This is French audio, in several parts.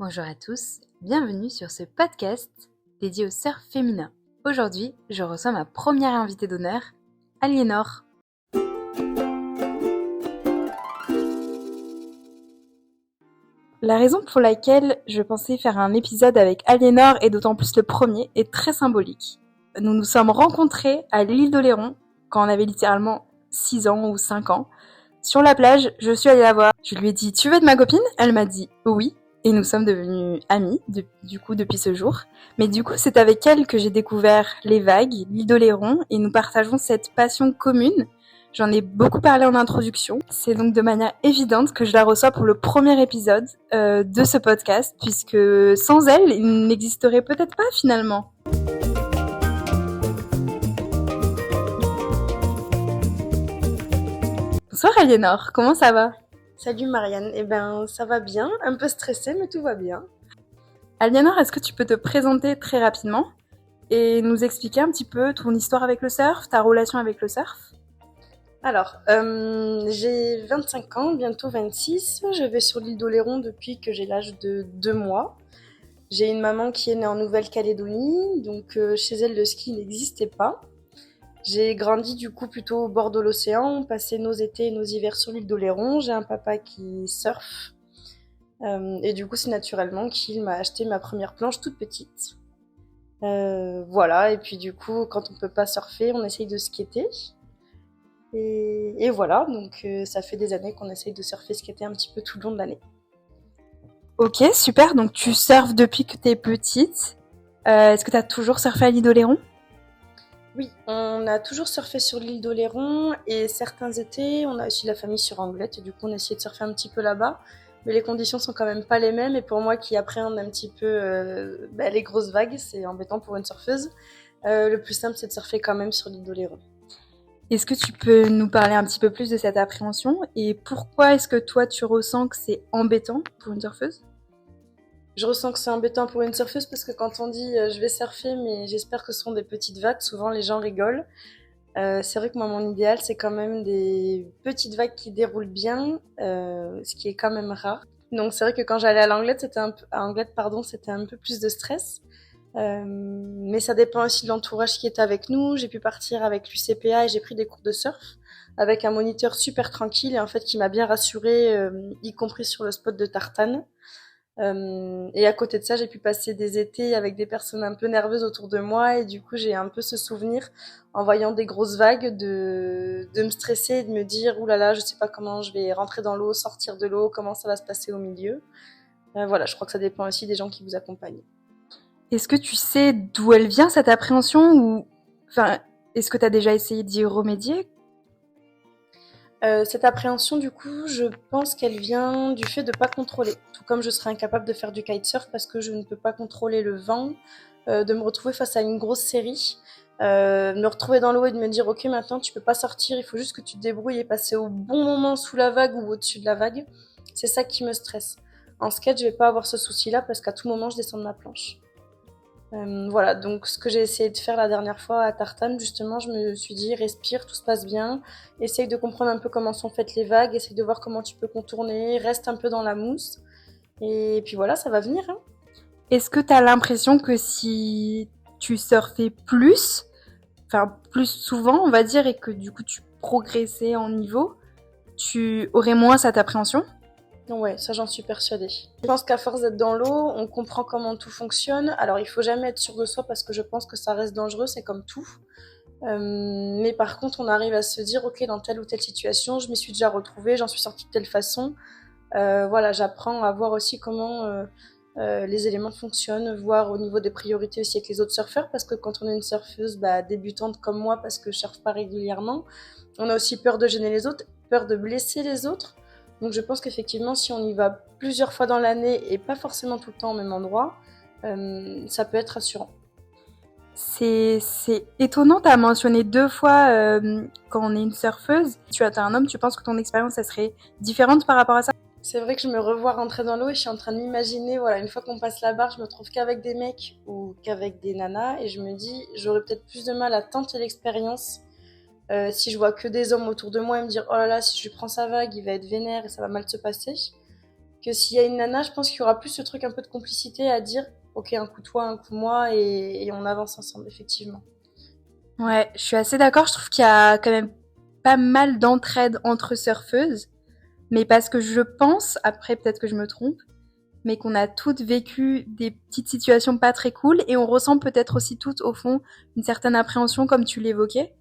Bonjour à tous, bienvenue sur ce podcast dédié au surf féminin. Aujourd'hui, je reçois ma première invitée d'honneur, Aliénor. La raison pour laquelle je pensais faire un épisode avec Aliénor, et d'autant plus le premier, est très symbolique. Nous nous sommes rencontrés à l'île d'Oléron quand on avait littéralement 6 ans ou 5 ans. Sur la plage, je suis allée la voir. Je lui ai dit « Tu veux être ma copine ?» Elle m'a dit « Oui ». Et nous sommes devenus amis, depuis ce jour. Mais du coup, c'est avec elle que j'ai découvert les vagues, l'île d'Oléron, et nous partageons cette passion commune. J'en ai beaucoup parlé en introduction. C'est donc de manière évidente que je la reçois pour le premier épisode de ce podcast, puisque sans elle, il n'existerait peut-être pas finalement. Bonsoir Aliénor, comment ça va ? Salut Marianne, ça va bien, un peu stressée mais tout va bien. Aliénor, est-ce que tu peux te présenter très rapidement et nous expliquer un petit peu ton histoire avec le surf, ta relation avec le surf ? Alors, j'ai 25 ans, bientôt 26, je vais sur l'île d'Oléron depuis que j'ai l'âge de 2 mois. J'ai une maman qui est née en Nouvelle-Calédonie, donc chez elle le ski n'existait pas. J'ai grandi du coup plutôt au bord de l'océan, on passait nos étés et nos hivers sur l'île d'Oléron. J'ai un papa qui surfe. Et du coup, c'est naturellement qu'il m'a acheté ma première planche toute petite. Voilà, et puis du coup, quand on peut pas surfer, on essaye de skater. Et voilà, donc ça fait des années qu'on essaye de surfer, skater un petit peu tout le long de l'année. Ok, super, donc tu surfes depuis que t'es petite. Est-ce que t'as toujours surfé à l'île d'Oléron ? Oui, on a toujours surfé sur l'île d'Oléron et certains étés, on a aussi la famille sur Anglette et du coup on a essayé de surfer un petit peu là-bas. Mais les conditions sont quand même pas les mêmes et pour moi qui appréhende un petit peu les grosses vagues, c'est embêtant pour une surfeuse. Le plus simple c'est de surfer quand même sur l'île d'Oléron. Est-ce que tu peux nous parler un petit peu plus de cette appréhension et pourquoi est-ce que toi tu ressens que c'est embêtant pour une surfeuse ? Je ressens que c'est embêtant pour une surfeuse parce que quand on dit je vais surfer mais j'espère que ce sont des petites vagues, souvent les gens rigolent. C'est vrai que moi mon idéal c'est quand même des petites vagues qui déroulent bien, ce qui est quand même rare. Donc c'est vrai que quand j'allais à l'Anglette, c'était un peu plus de stress. Mais ça dépend aussi de l'entourage qui est avec nous. J'ai pu partir avec l'UCPA et j'ai pris des cours de surf avec un moniteur super tranquille et en fait qui m'a bien rassurée, y compris sur le spot de Tartane. Et à côté de ça, j'ai pu passer des étés avec des personnes un peu nerveuses autour de moi et du coup, j'ai un peu ce souvenir en voyant des grosses vagues de me stresser et de me dire ouh là là, je sais pas comment je vais rentrer dans l'eau, sortir de l'eau, comment ça va se passer au milieu. Voilà, je crois que ça dépend aussi des gens qui vous accompagnent. Est-ce que tu sais d'où elle vient cette appréhension ou est-ce que tu as déjà essayé d'y remédier ? Cette appréhension, du coup, je pense qu'elle vient du fait de ne pas contrôler. Tout comme je serais incapable de faire du kitesurf parce que je ne peux pas contrôler le vent, de me retrouver face à une grosse série, me retrouver dans l'eau et de me dire ok maintenant tu peux pas sortir, il faut juste que tu te débrouilles et passer au bon moment sous la vague ou au-dessus de la vague. C'est ça qui me stresse. En skate, je vais pas avoir ce souci-là parce qu'à tout moment je descends de ma planche. Voilà, donc ce que j'ai essayé de faire la dernière fois à Tartane, justement, je me suis dit respire, tout se passe bien, essaye de comprendre un peu comment sont faites les vagues, essaye de voir comment tu peux contourner, reste un peu dans la mousse, et puis voilà, ça va venir. Hein. Est-ce que tu as l'impression que si tu surfais plus souvent, on va dire, et que du coup tu progressais en niveau, tu aurais moins cette appréhension ? Ouais, ça j'en suis persuadée. Je pense qu'à force d'être dans l'eau, on comprend comment tout fonctionne. Alors il faut jamais être sûr de soi parce que je pense que ça reste dangereux, c'est comme tout. Mais par contre, on arrive à se dire, ok, dans telle ou telle situation, je m'y suis déjà retrouvée, j'en suis sortie de telle façon. Voilà, j'apprends à voir aussi comment les éléments fonctionnent, voir au niveau des priorités aussi avec les autres surfeurs, parce que quand on est une surfeuse débutante comme moi, parce que je surfe pas régulièrement, on a aussi peur de gêner les autres, peur de blesser les autres. Donc je pense qu'effectivement, si on y va plusieurs fois dans l'année et pas forcément tout le temps au même endroit, ça peut être rassurant. C'est étonnant, tu as mentionné 2 fois quand on est une surfeuse. Tu as un homme, tu penses que ton expérience, elle serait différente par rapport à ça ? C'est vrai que je me revois rentrer dans l'eau et je suis en train de m'imaginer, voilà, une fois qu'on passe la barre, je me trouve qu'avec des mecs ou qu'avec des nanas et je me dis, j'aurais peut-être plus de mal à tenter l'expérience si je vois que des hommes autour de moi et me dire, oh là là, si je prends sa vague, il va être vénère et ça va mal se passer. que s'il y a une nana, je pense qu'il y aura plus ce truc un peu de complicité à dire ok, un coup toi, un coup moi, et on avance ensemble, effectivement. Ouais, je suis assez d'accord. Je trouve qu'il y a quand même pas mal d'entraide entre surfeuses. Mais parce que je pense, après peut-être que je me trompe, mais qu'on a toutes vécu des petites situations pas très cool et on ressent peut-être aussi toutes, au fond, une certaine appréhension comme tu l'évoquais.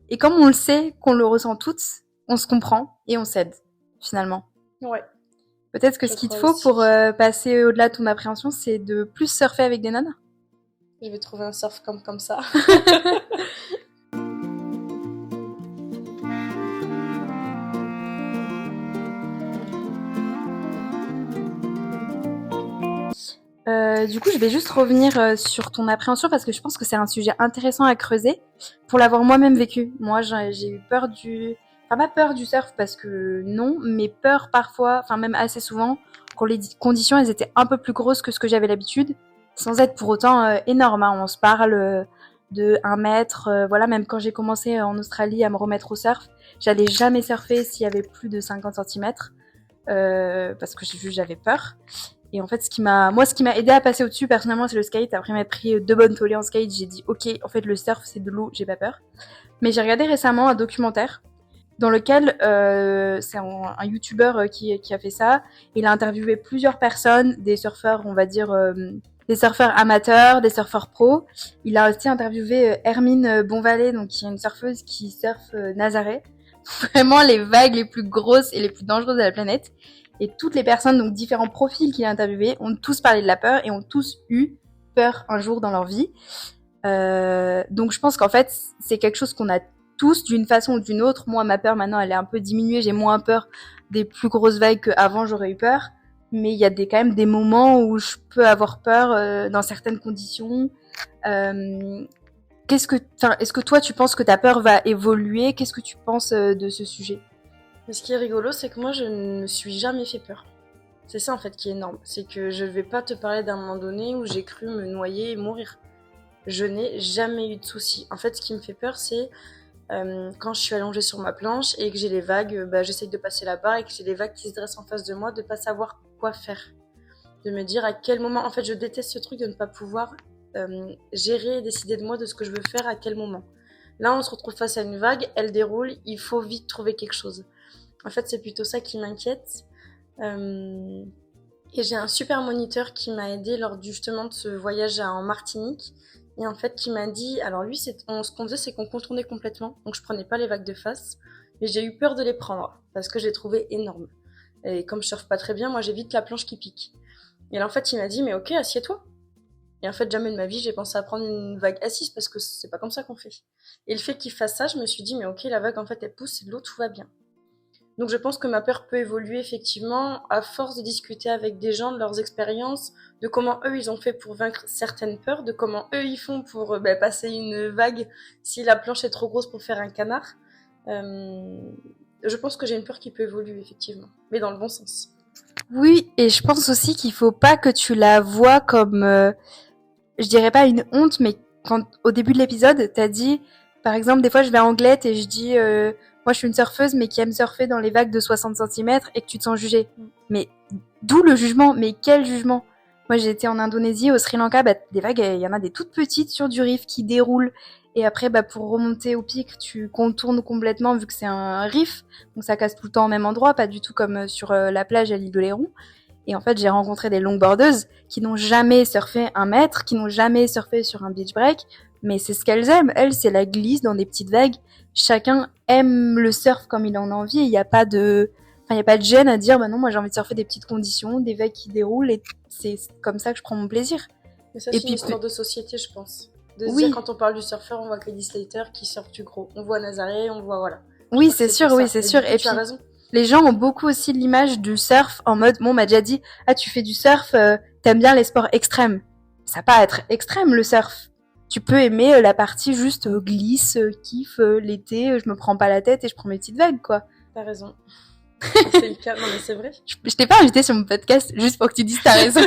Et comme on le sait qu'on le ressent toutes, on se comprend et on s'aide, finalement. Ouais, Peut-être que je ce qu'il te crois faut pour aussi. passer au-delà de ton appréhension, c'est de plus surfer avec des nanas. Je vais trouver un surf comme ça. Du coup, je vais juste revenir sur ton appréhension parce que je pense que c'est un sujet intéressant à creuser pour l'avoir moi-même vécu. Moi, j'ai eu peur enfin pas peur du surf parce que non, mais peur parfois, enfin même assez souvent, quand les conditions elles étaient un peu plus grosses que ce que j'avais l'habitude, sans être pour autant énorme. Hein. On se parle de 1 mètre, voilà. Même quand j'ai commencé en Australie à me remettre au surf, j'allais jamais surfer s'il y avait plus de 50 centimètres parce que j'avais peur. Et en fait, ce qui m'a aidé à passer au-dessus, personnellement, c'est le skate. Après m'être pris 2 bonnes tollées en skate, j'ai dit, ok, en fait, le surf, c'est de l'eau, j'ai pas peur. Mais j'ai regardé récemment un documentaire dans lequel c'est un youtubeur qui a fait ça. Il a interviewé plusieurs personnes, des surfeurs, on va dire, des surfeurs amateurs, des surfeurs pros. Il a aussi interviewé Hermine Bonvalet, donc qui est une surfeuse qui surfe Nazaré. Vraiment les vagues les plus grosses et les plus dangereuses de la planète. Et toutes les personnes, donc différents profils qu'il a interviewés, ont tous parlé de la peur et ont tous eu peur un jour dans leur vie. Donc je pense qu'en fait, c'est quelque chose qu'on a tous d'une façon ou d'une autre. Moi, ma peur maintenant, elle est un peu diminuée. J'ai moins peur des plus grosses vagues qu'avant, j'aurais eu peur. Mais il y a quand même des moments où je peux avoir peur dans certaines conditions. Euh, est-ce que toi, tu penses que ta peur va évoluer? Qu'est-ce que tu penses de ce sujet? Mais ce qui est rigolo, c'est que moi, je ne me suis jamais fait peur. C'est ça, en fait, qui est énorme. C'est que je vais pas te parler d'un moment donné où j'ai cru me noyer et mourir. Je n'ai jamais eu de soucis. En fait, ce qui me fait peur, c'est quand je suis allongée sur ma planche et que j'ai les vagues, j'essaye de passer la barre et que j'ai les vagues qui se dressent en face de moi, de pas savoir quoi faire. De me dire à quel moment. En fait, je déteste ce truc de ne pas pouvoir gérer et décider de moi de ce que je veux faire à quel moment. Là, on se retrouve face à une vague, elle déroule, il faut vite trouver quelque chose. En fait, c'est plutôt ça qui m'inquiète. Euh, et j'ai un super moniteur qui m'a aidé lors justement de ce voyage en Martinique. Et en fait, qui m'a dit, alors lui, ce qu'on faisait, c'est qu'on contournait complètement. Donc je prenais pas les vagues de face. Mais j'ai eu peur de les prendre parce que je les trouvais énormes. Et comme je surfe pas très bien, moi j'évite la planche qui pique. Et là, en fait, il m'a dit, mais ok, assieds-toi. Et en fait, jamais de ma vie, j'ai pensé à prendre une vague assise parce que c'est pas comme ça qu'on fait. Et le fait qu'il fasse ça, je me suis dit, mais ok, la vague, en fait, elle pousse, c'est de l'eau, tout va bien. Donc je pense que ma peur peut évoluer effectivement à force de discuter avec des gens de leurs expériences, de comment eux ils ont fait pour vaincre certaines peurs, de comment eux ils font pour passer une vague si la planche est trop grosse pour faire un canard. Euh, je pense que j'ai une peur qui peut évoluer effectivement, mais dans le bon sens. Oui, et je pense aussi qu'il faut pas que tu la vois comme, je dirais pas une honte, mais quand au début de l'épisode, t'as dit, par exemple, des fois je vais à Anglette et je dis, moi je suis une surfeuse mais qui aime surfer dans les vagues de 60 centimètres et que tu te sens jugée. Mais d'où le jugement? Mais quel jugement? Moi j'ai été en Indonésie, au Sri Lanka, des vagues, il y en a des toutes petites sur du reef qui déroulent. Et après, pour remonter au pic, tu contournes complètement vu que c'est un reef. Donc ça casse tout le temps au même endroit, pas du tout comme sur la plage à l'île d'Oléron. Et en fait, j'ai rencontré des longboardeuses qui n'ont jamais surfé 1 mètre, qui n'ont jamais surfé sur un beach break, mais c'est ce qu'elles aiment. Elles, c'est la glisse dans des petites vagues. Chacun aime le surf comme il en a envie. Il n'y a pas de, il y a pas de gêne à dire, non, moi j'ai envie de surfer des petites conditions, des vagues qui déroulent, et c'est comme ça que je prends mon plaisir. Mais ça Et c'est une puis, histoire de société je pense. De se dire oui, quand on parle du surfeur, on voit Kelly Slater qui surfe du gros. On voit Nazaré, on voit voilà. Je oui, crois que c'est c'est pour sûr, oui, ça. c'est Mais sûr. du coup Et tu as puis, raison. les gens ont beaucoup aussi l'image du surf en mode, bon, on m'a déjà dit, ah, tu fais du surf, t'aimes bien les sports extrêmes. Ça va pas être extrême, le surf. Tu peux aimer la partie juste glisse, kiff, l'été, je me prends pas la tête et je prends mes petites vagues, quoi. T'as raison. C'est le cas. Non mais c'est vrai. Je t'ai pas invité sur mon podcast juste pour que tu dises t'as raison.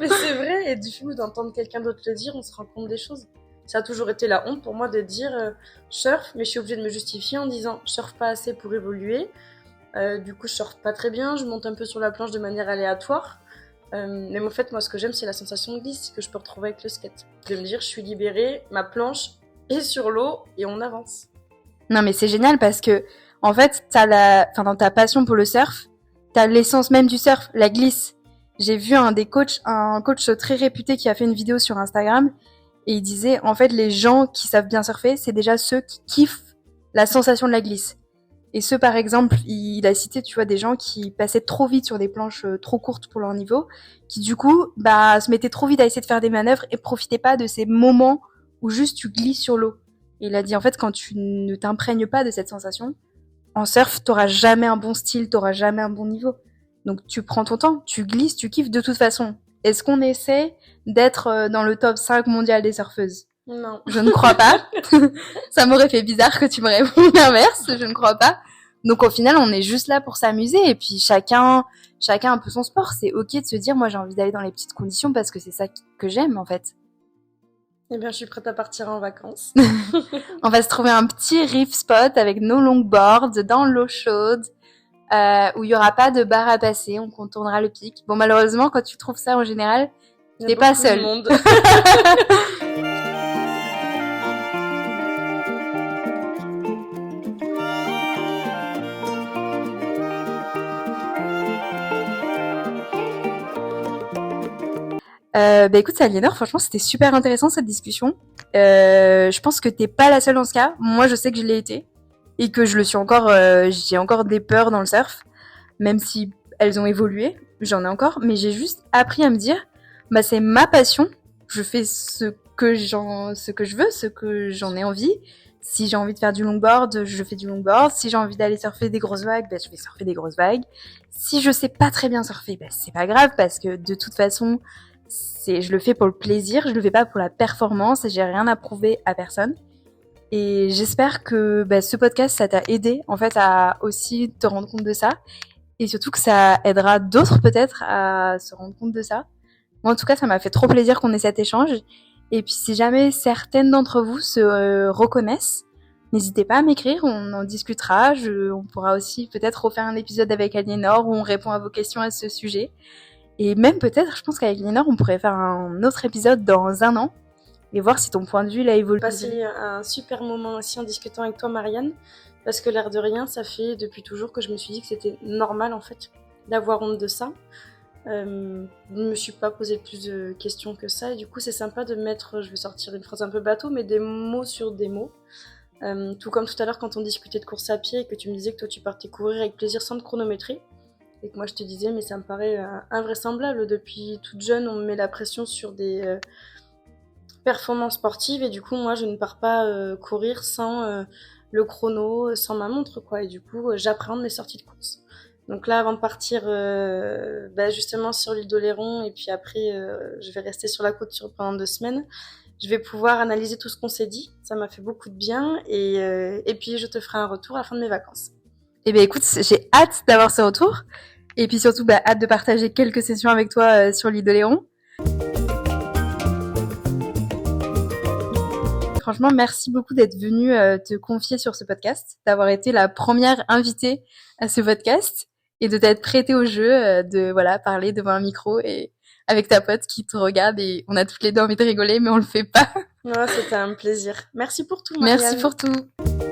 Mais c'est vrai, et du coup, d'entendre quelqu'un d'autre le dire, on se rend compte des choses. Ça a toujours été la honte pour moi de dire surf, mais je suis obligée de me justifier en disant je surfe pas assez pour évoluer. Du coup, je surfe pas très bien, je monte un peu sur la planche de manière aléatoire. Mais en fait, moi, ce que j'aime, c'est la sensation de glisse que je peux retrouver avec le skate. De me dire, je suis libérée, ma planche est sur l'eau et on avance. Non, mais c'est génial parce que, en fait, dans ta passion pour le surf, t'as l'essence même du surf, la glisse. J'ai vu un coach très réputé qui a fait une vidéo sur Instagram et il disait, en fait, les gens qui savent bien surfer, c'est déjà ceux qui kiffent la sensation de la glisse. Et ceux, par exemple, il a cité, tu vois, des gens qui passaient trop vite sur des planches trop courtes pour leur niveau, qui du coup, se mettaient trop vite à essayer de faire des manœuvres et profitaient pas de ces moments où juste tu glisses sur l'eau. Et il a dit, en fait, quand tu ne t'imprègnes pas de cette sensation, en surf, t'auras jamais un bon style, t'auras jamais un bon niveau. Donc tu prends ton temps, tu glisses, tu kiffes de toute façon. Est-ce qu'on essaie d'être dans le top 5 mondial des surfeuses ? Non. Je ne crois pas. Ça m'aurait fait bizarre que tu me répondes l'inverse, je ne crois pas. Donc au final, on est juste là pour s'amuser et puis chacun un peu son sport. C'est ok de se dire, moi j'ai envie d'aller dans les petites conditions parce que c'est ça que j'aime en fait. Eh bien, je suis prête à partir en vacances. On va se trouver un petit reef spot avec nos longboards dans l'eau chaude, où il y aura pas de bar à passer, on contournera le pic. Bon, malheureusement, quand tu trouves ça en général, t'es pas seul. Écoute, Aliénor, franchement, c'était super intéressant cette discussion. Je pense que t'es pas la seule dans ce cas. Moi, je sais que je l'ai été et que je le suis encore. J'ai encore des peurs dans le surf, même si elles ont évolué. J'en ai encore, mais j'ai juste appris à me dire, c'est ma passion. Je fais ce que je veux, ce que j'en ai envie. Si j'ai envie de faire du longboard, je fais du longboard. Si j'ai envie d'aller surfer des grosses vagues, je vais surfer des grosses vagues. Si je sais pas très bien surfer, c'est pas grave parce que de toute façon, je le fais pour le plaisir, je le fais pas pour la performance et j'ai rien à prouver à personne. Et j'espère que ce podcast, ça t'a aidé en fait à aussi te rendre compte de ça et surtout que ça aidera d'autres peut-être à se rendre compte de ça. Moi, en tout cas, ça m'a fait trop plaisir qu'on ait cet échange. Et puis si jamais certaines d'entre vous se reconnaissent, n'hésitez pas à m'écrire, on en discutera. On pourra aussi peut-être refaire un épisode avec Aliénor où on répond à vos questions à ce sujet. Et même peut-être, je pense qu'avec Aliénor, on pourrait faire un autre épisode dans 1 an et voir si ton point de vue là évolue. J'ai passé un super moment aussi en discutant avec toi, Marianne, parce que l'air de rien, ça fait depuis toujours que je me suis dit que c'était normal en fait d'avoir honte de ça. Je me suis pas posé plus de questions que ça et du coup c'est sympa de mettre, je vais sortir une phrase un peu bateau, mais des mots sur des mots. Tout comme tout à l'heure quand on discutait de course à pied et que tu me disais que toi tu partais courir avec plaisir sans te chronométrer. Et que moi je te disais, mais ça me paraît invraisemblable. Depuis toute jeune, on me met la pression sur des performances sportives. Et du coup, moi, je ne pars pas courir sans le chrono, sans ma montre, quoi. Et du coup, j'appréhende mes sorties de course. Donc là, avant de partir justement sur l'île d'Oléron, et puis après, je vais rester sur la côte pendant 2 semaines, je vais pouvoir analyser tout ce qu'on s'est dit. Ça m'a fait beaucoup de bien. Et puis, je te ferai un retour à la fin de mes vacances. Eh bien écoute, j'ai hâte d'avoir ce retour. Et puis surtout, hâte de partager quelques sessions avec toi sur l'île d'Oléron. Franchement, merci beaucoup d'être venue te confier sur ce podcast, d'avoir été la première invitée à ce podcast et de t'être prêtée au jeu de parler devant un micro et avec ta pote qui te regarde et on a toutes les deux envie de rigoler mais on le fait pas. Ouais, c'était un plaisir. Merci pour tout, Marianne. Merci pour tout.